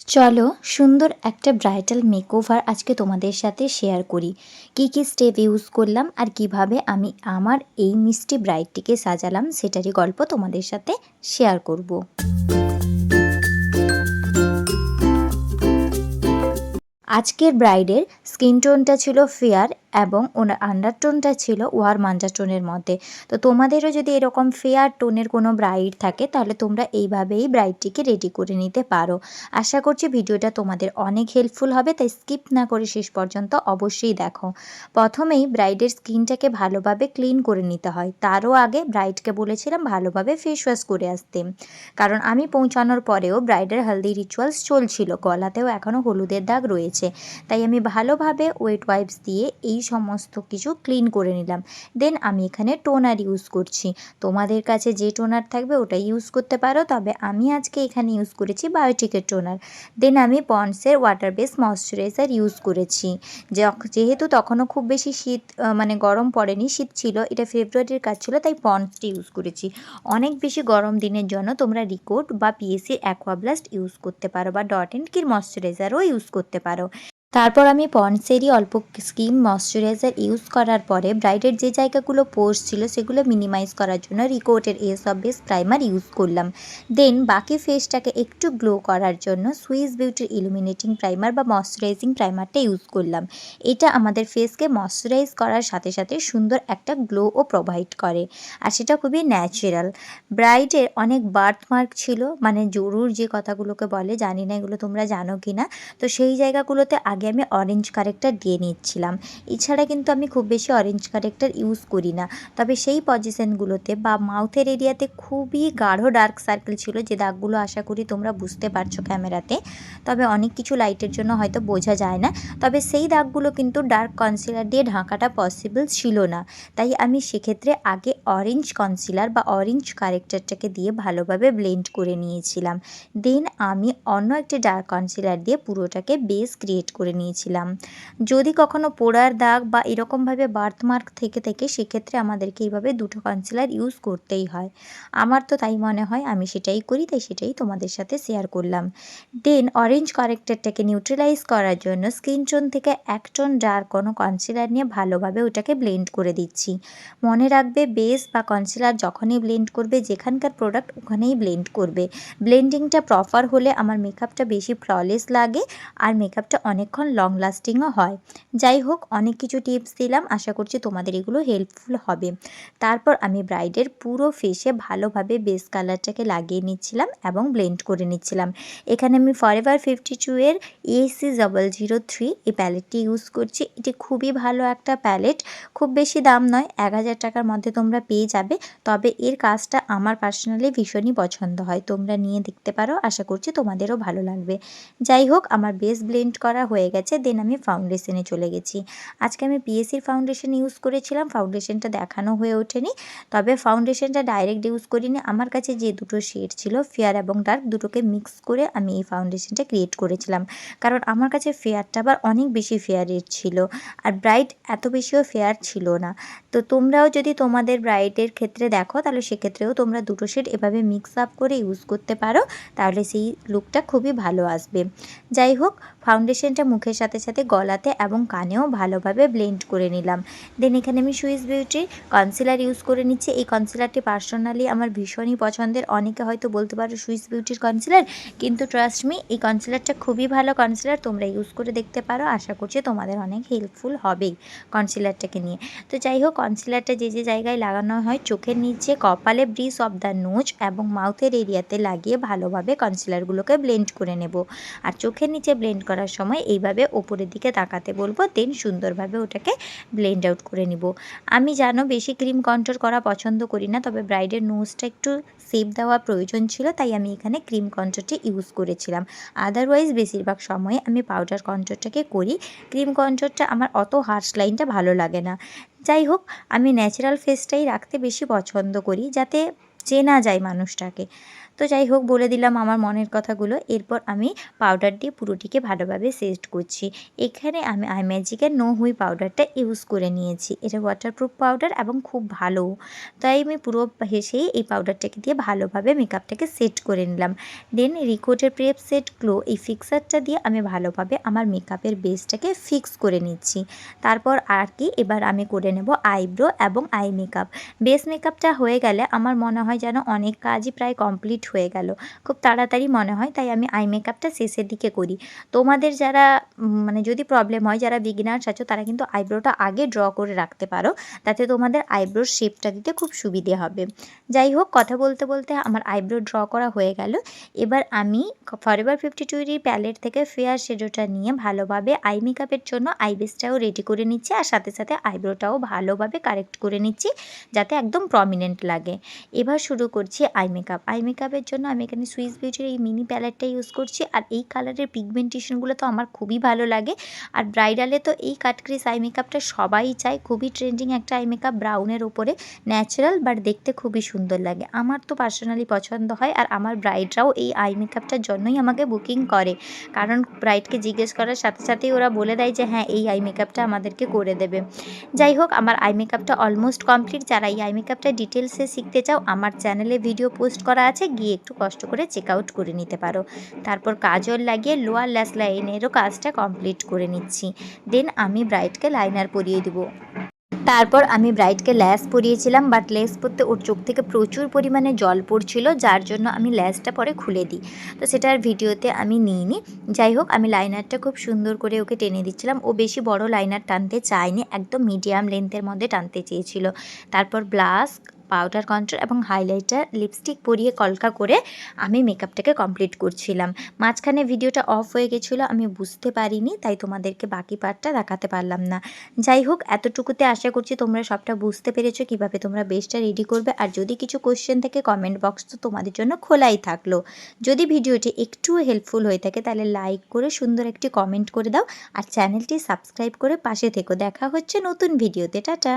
চলো সুন্দর একটা ব্রাইডাল মেকওভার আজকে তোমাদের সাথে শেয়ার করি। কি কি স্টেপ ইউজ করলাম আর কিভাবে আমি আমার এই মিষ্টি ব্রাইডটিকে সাজালাম সেটারই গল্প তোমাদের সাথে শেয়ার করব। আজকের ব্রাইডের স্কিন টোনটা ছিল ফেয়ার এবং ওনার আন্ডারটোনটা ছিল ওয়ার্ম আন্ডারটোনের মধ্যে। তো তোমাদেরও যদি এরকম ফেয়ার টোনের কোনো ব্রাইড থাকে তাহলে তোমরা এইভাবেই ব্রাইডটিকে রেডি করে নিতে পারো। আশা করছি ভিডিওটা তোমাদের অনেক হেল্পফুল হবে, তাই স্কিপ না করে শেষ পর্যন্ত অবশ্যই দেখো। প্রথমেই ব্রাইডের স্কিনটাকে ভালোভাবে ক্লিন করে নিতে হয়, তারও আগে ব্রাইডকে বলেছিলাম ভালোভাবে ফেস ওয়াশ করে আসতে, কারণ আমি পৌঁছানোর পরেও ব্রাইডের হলদি রিচুয়ালস চলছিল, গলাতেও এখনও হলুদের দাগ রয়েছে। তাই আমি ভালোভাবে ওয়েট ওয়াইপস দিয়ে এই সমস্ত কিছু ক্লিন করে নিলাম। দেন আমি এখানে টোনার ইউজ করছি, তোমাদের কাছে যে টোনার থাকবে ওটা ইউজ করতে পারো, তবে আমি আজকে এখানে ইউজ করেছি বায়োটিকের টোনার। দেন আমি পন্ডসের ওয়াটার বেস ময়শ্চারাইজার ইউজ করেছি। যেহেতু তখনও খুব বেশি শীত মানে গরম পড়েনি, শীত ছিল, এটা ফেব্রুয়ারির কাজ ছিল, তাই পন্ডসটি ইউজ করেছি। অনেক বেশি গরম দিনের জন্য তোমরা রিকোড বা পিএসির অ্যাকোয়াব্লাস্ট ইউজ করতে পারো বা ডট অ্যান্ড কির ময়শ্চারাইজারও ইউজ করতে পারো। তারপর আমি পন্ডসেরই অল্প স্কিন ময়শ্চারাইজার ইউজ করার পরে ব্রাইডের যে জায়গাগুলো পোর্স ছিল সেগুলো মিনিমাইজ করার জন্য রিকোটের ace of base primer use করলাম। দেন বাকি ফেসটাকে একটু গ্লো করার জন্য সুইস বিউটির ইলুমিনেটিং প্রাইমার বা ময়শ্চারাইজিং প্রাইমারটা ইউজ করলাম। এটা আমাদের ফেসকে ময়শ্চারাইজ করার সাথে সাথে সুন্দর একটা গ্লোও প্রোভাইড করে, আর সেটা খুবই ন্যাচারাল। ব্রাইডের অনেক বার্থমার্ক ছিল, মানে জরুর যে কথাগুলোকে বলে, জানি না এগুলো তোমরা জানো কি না। তো সেই জায়গাগুলোতে আগে আমি অরেঞ্জ কারেক্টার দিয়ে নিচ্ছিলাম। এছাড়া কিন্তু আমি খুব বেশি অরেঞ্জ কারেক্টার ইউজ করি না, তবে সেই পজিশনগুলোতে বা মাউথের এরিয়াতে খুবই গাঢ় ডার্ক সার্কেল ছিল, যে দাগগুলো আশা করি তোমরা বুঝতে পারছো ক্যামেরাতে, তবে অনেক কিছু লাইটের জন্য হয়তো বোঝা যায় না। তবে সেই দাগগুলো কিন্তু ডার্ক কনসিলার দিয়ে ঢাকাটা পসিবল ছিল না, তাই আমি সেক্ষেত্রে আগে অরেঞ্জ কনসিলার বা অরেঞ্জ কারেক্টারটাকে দিয়ে ভালোভাবে ব্লেন্ড করে নিয়েছিলাম। দেন আমি অন্য একটি ডার্ক কনসিলার দিয়ে পুরোটাকে বেস ক্রিয়েট করে নিয়েছিলাম। যদি কখনো পোড়ার দাগ বা এরকমভাবে বার্থমার্ক থেকে থেকে সেক্ষেত্রে আমাদেরকে এইভাবে দুটো কনসিলার ইউজ করতেই হয়। আমার তো তাই মনে হয়, আমি সেটাই করি, তাই সেটাই তোমাদের সাথে শেয়ার করলাম। দেন অরেঞ্জ কারেক্টারটাকে নিউট্রালাইজ করার জন্য স্কিন টোন থেকে এক টোন ডার্ক কোনো কনসিলার নিয়ে ভালোভাবে ওটাকে ব্লেন্ড করে দিচ্ছি। মনে রাখবে বেস বা কনসিলার যখনই ব্লেন্ড করবে, যেখানকার প্রোডাক্ট ওখানেই ব্লেন্ড করবে। ব্লেন্ডিংটা প্রপার হলে আমার মেকআপটা বেশি ফ্ললেস লাগে আর মেকআপটা অনেকক্ষণ লং লাস্টিংও হয়। যাই হোক, অনেক কিছু টিপস দিলাম, আশা করছি তোমাদের এগুলো হেল্পফুল হবে। তারপর আমি ব্রাইডের পুরো ফেসে ভালোভাবে বেস কালারটাকে লাগিয়ে নিচ্ছিলাম এবং ব্লেন্ড করে নিচ্ছিলাম। এখানে আমি ফরএভার 52 এর AC003 এই প্যালেটটি ইউজ করছি। এটি খুবই ভালো একটা প্যালেট, খুব বেশি দাম নয়, 1000 টাকার মধ্যে তোমরা পেয়ে যাবে। তবে এর কাজটা আমার পার্সোনালি ভীষণই পছন্দ হয়, তোমরা নিয়ে দেখতে পারো, আশা করছি তোমাদেরও ভালো লাগবে। যাই হোক, আমার বেস ব্লেন্ড করা হয়ে গেছে। দেন আমি ফাউন্ডেশনে চলে গেছি। আজকে আমি পিএসির ফাউন্ডেশন ইউজ করেছিলাম, ফাউন্ডেশনটা দেখানো হয়ে ওঠেনি, তবে ফাউন্ডেশনটা ডাইরেক্ট ইউজ করিনি। আমার কাছে যে দুটো শেড ছিল, ফেয়ার এবং ডার্ক, দুটোকে মিক্স করে আমি এই ফাউন্ডেশনটা ক্রিয়েট করেছিলাম, কারণ আমার কাছে ফেয়ারটা আবার অনেক বেশি ফেয়ারের ছিল আর ব্রাইট এত বেশিও ফেয়ার ছিল না। তো তোমরাও যদি তোমাদের ব্রাইডের ক্ষেত্রে দেখো, তাহলে সেক্ষেত্রেও তোমরা দুটো শেড এভাবে মিক্স আপ করে ইউজ করতে পারো, তাহলে সেই লুকটা খুবই ভালো আসবে। যাই হোক, ফাউন্ডেশনটা মুখের সাথে সাথে গলাতে এবং কানেও ভালোভাবে ব্লেন্ড করে নিলাম। দেন এখানে আমি সুইস বিউটির কনসিলার ইউজ করে নিচ্ছি। এই কনসিলারটি পার্সোনালি আমার ভীষণই পছন্দের। অনেকে হয়তো বলতে পারো সুইস বিউটির কনসিলার, কিন্তু ট্রাস্ট মি, এই কনসিলারটা খুবই ভালো কনসিলার, তোমরা ইউজ করে দেখতে পারো, আশা করছি তোমাদের অনেক হেল্পফুল হবেই কনসিলারটাকে নিয়ে। তো যাই হোক, কনসিলারটা যে যে জায়গায় লাগানো হয়, চোখের নিচে, কপালে, ব্রিজ অফ দ্য নোজ এবং মাউথের এরিয়াতে লাগিয়ে ভালোভাবে কনসিলারগুলোকে ব্লেন্ড করে নেব। আর চোখের নিচে ব্লেন্ড করার সময় এইভাবে ওপরের দিকে তাকাতে বলবো, দেন সুন্দরভাবে ওটাকে ব্লেন্ড আউট করে নিব। আমি জানো বেশি ক্রিম কন্ট্রোল করা পছন্দ করি না, তবে ব্রাইডের নোজটা একটু শেপ দেওয়া প্রয়োজন ছিল, তাই আমি এখানে ক্রিম কন্ট্রোলটি ইউজ করেছিলাম। আদারওয়াইজ বেশিরভাগ সময়ে আমি পাউডার কন্ট্রোলটাকে করি। ক্রিম কন্ট্রোলটা আমার অত হার্শ লাইনটা ভালো লাগে না। যাই হোক, আমি ন্যাচারাল ফেসটাই রাখতে বেশি পছন্দ করি, যাতে চেনা যায় মানুষটাকে। তো যাই হোক বলে দিলাম আমার মনের কথাগুলো। এরপর আমি পাউডার দিয়ে পুরোটিকে ভালোভাবে সেট করছি। এখানে আমি আই ম্যাজিকের নো হুই পাউডারটা ইউজ করে নিয়েছি। এটা ওয়াটারপ্রুফ পাউডার এবং খুব ভালো। তাই আমি পুরো হেসেই এই পাউডারটাকে দিয়ে ভালোভাবে মেকআপটাকে সেট করে নিলাম। দেন রিকোটের প্রেপ সেট গ্লো এই ফিক্সারটা দিয়ে আমি ভালোভাবে আমার মেকআপের বেসটাকে ফিক্স করে নিচ্ছি। তারপর আর কি এবার আমি করে নেব আইব্রো এবং আই মেকআপ। বেস মেকআপটা হয়ে গেলে আমার মনে হয় যেন অনেক কাজই প্রায় কমপ্লিট হয়ে গেল। খুব তাড়াতাড়ি মনে হয়, তাই আমি আই মেকআপটা শেষের দিকে করি। তোমাদের যারা মানে যদি প্রবলেম হয়, যারা বিগিনার্স আছো তারা কিন্তু আইব্রোটা আগে ড্র করে রাখতে পারো, তাতে তোমাদের আইব্রোর শেপটা দিতে খুব সুবিধে হবে। যাই হোক কথা বলতে বলতে আমার আইব্রো ড্র করা হয়ে গেল। এবার আমি ফরএভার 52 প্যালেট থেকে ফেয়ার শ্যাডোটা নিয়ে ভালোভাবে আই মেকআপের জন্য আই বেসটাও রেডি করে নিচ্ছি, আর সাথে সাথে আইব্রোটাও ভালোভাবে কারেক্ট করে নিচ্ছি যাতে একদম প্রমিনেন্ট লাগে। এবার শুরু করছি আই মেকআপ। আই মেকআপের জন্য আমি এখানে সুইস বিউটির এই মিনি প্যালেটটা ইউজ করছি, আর এই কালারের পিগমেন্টেশনগুলো তো আমার খুবই ভালো লাগে। আর ব্রাইডালে তো এই কাট ক্রিস আই মেকআপটা সবাই চায়, খুবই ট্রেন্ডিং একটা আই মেকআপ, ব্রাউনের ওপরে ন্যাচারাল বাট দেখতে খুবই সুন্দর লাগে। আমার তো পার্সোনালি পছন্দ হয়, আর আমার ব্রাইডরাও এই আই মেকআপটার জন্যই আমাকে বুকিং করে, কারণ ব্রাইডকে জিজ্ঞেস করার সাথে সাথেই ওরা বলে দেয় যে হ্যাঁ এই আই মেকআপটা আমাদেরকে করে দেবে। যাই হোক আমার আই মেকআপটা অলমোস্ট কমপ্লিট। যারা এই আই মেকআপটা ডিটেলসে শিখতে চাও আমার চ্যানেলে ভিডিও পোস্ট করা আছে, গিয়ে একটু কষ্ট করে চেক আউট করে নিতে পারো। তারপর কাজল লাগিয়ে লোয়ার ল্যাশ লাইনেরও কাজটা কমপ্লিট করে নিচ্ছি। দেন আমি ব্রাইডকে লাইনার পরিয়ে দেবো। তারপর আমি ব্রাইডকে ল্যাস পরিয়েছিলাম, বাট ল্যাস পরতে ওর চোখ থেকে প্রচুর পরিমাণে জল পড়ছিল, যার জন্য আমি ল্যাসটা পরে খুলে দিই। তো সেটা আর ভিডিওতে আমি নিইনি। যাই হোক আমি লাইনারটা খুব সুন্দর করে ওকে টেনে দিচ্ছিলাম। ও বেশি বড় লাইনার টানতে চায়নি, একদম মিডিয়াম লেন্থের মধ্যে টানতে চেয়েছিল। তারপর ব্লাশ, পাউডার কন্ট্রোল এবং হাইলাইটার, লিপস্টিক পরিয়ে কলকা করে আমি মেকআপটাকে কমপ্লিট করছিলাম। মাঝখানে ভিডিওটা অফ হয়ে গেছিলো, আমি বুঝতে পারিনি, তাই তোমাদেরকে বাকি পার্টটা দেখাতে পারলাম না। যাই হোক এতটুকুতে আশা করছি তোমরা সবটা বুঝতে পেরেছো কীভাবে তোমরা বেসটা রেডি করবে। আর যদি কিছু কোশ্চেন থাকে কমেন্ট বক্স তো তোমাদের জন্য খোলাই থাকলো। যদি ভিডিওটি একটুও হেল্পফুল হয়ে থাকে তাহলে লাইক করে সুন্দর একটি কমেন্ট করে দাও, আর চ্যানেলটি সাবস্ক্রাইব করে পাশে থেকো। দেখা হচ্ছে নতুন ভিডিওতে। টাটা।